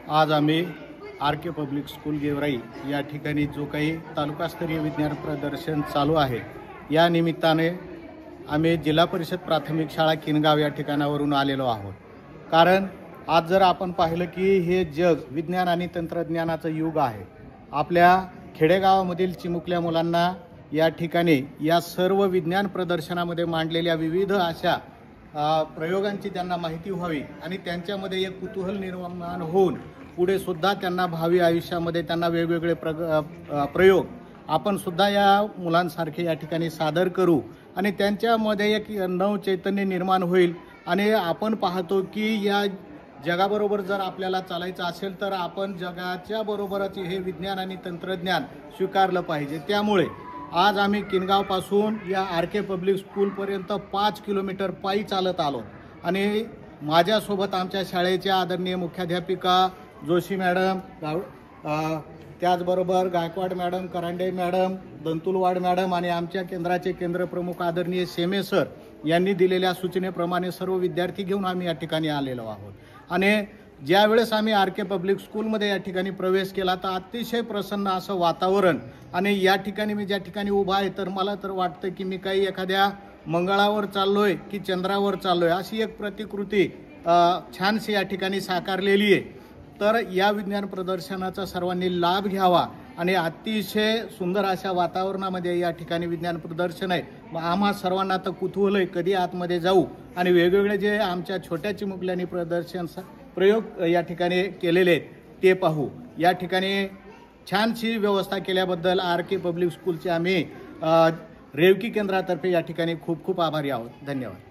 आज आम्ही RK. Public school Georai या ठिकाणी जो काही तालुकास्तरीय विज्ञान प्रदर्शन चालू आहे या निमित्ताने आम्ही जिल्हा परिषद प्राथमिक शाळा किनगाव या ठिकाणावरून आलेलो आहोत। कारण आज जर आपण पाहिलं की हे जग विज्ञान आणि तंत्रज्ञानाचं युग आहे। आपल्या खेडेगावामधील चिमुकल्या मुलांना या ठिकाणी या सर्व विज्ञान प्रदर्शनामध्ये मांडलेल्या विविध अशा प्रयोगांची त्यांना माहिती व्हावी आणि त्यांच्यामध्ये एक कुतूहल निर्माण होऊन पुढे सुद्धा त्यांना भावी आयुष्यामध्ये त्यांना वेगवेगळे प्रयोग आपण सुद्धा या मुलांसारखे या ठिकाणी सादर करू आणि त्यांच्यामध्ये एक नव चैतन्य निर्माण होईल। आणि आपण पाहतो की या जगाबरोबर जर आपल्याला चालायचं असेल तर आपण जगाच्या बरोबरच हे विज्ञान आणि तंत्रज्ञान स्वीकारलं पाहिजे। त्यामुळे आज आम्ही किनगावपासून या आर.के. पब्लिक स्कूलपर्यंत 5 किलोमीटर पायी चालत आलो आणि माझ्यासोबत आमच्या शाळेच्या आदरणीय मुख्याध्यापिका जोशी मॅडम, त्याचबरोबर Gaikwad madam, Karande madam, दंतुलवाड madam आणि आमच्या केंद्राचे केंद्रप्रमुख आदरणीय शेमे सर यांनी दिलेल्या सूचनेप्रमाणे सर्व विद्यार्थी घेऊन आम्ही या ठिकाणी आलेलो आहोत। आणि ज्यावेळेस आम्ही आर.के. पब्लिक स्कूलमध्ये या ठिकाणी प्रवेश केला तर अतिशय प्रसन्न असं वातावरण आणि या ठिकाणी मी ज्या ठिकाणी उभा आहे तर मला तर वाटतं की मी काही एखाद्या मंगळावर चाललोय की चंद्रावर चाललोय अशी एक प्रतिकृती छानशी या ठिकाणी साकारलेली आहे। तर या विज्ञान प्रदर्शनाचा सर्वांनी लाभ घ्यावा आणि अतिशय सुंदर अशा वातावरणामध्ये या ठिकाणी विज्ञान प्रदर्शन आहे। आम्हा सर्वांना तर कुतूहल आहे कधी आतमध्ये जाऊ आणि वेगवेगळे जे आमच्या छोट्या चिमुकल्यांनी प्रयोग या ठिकाणी केलेले आहेत ते पाहू। या ठिकाणी छानशी व्यवस्था केल्याबद्दल आर.के. पब्लिक स्कूलचे आम्ही रेवकी केंद्रातर्फे या ठिकाणी खूप खूप आभारी आहोत। धन्यवाद।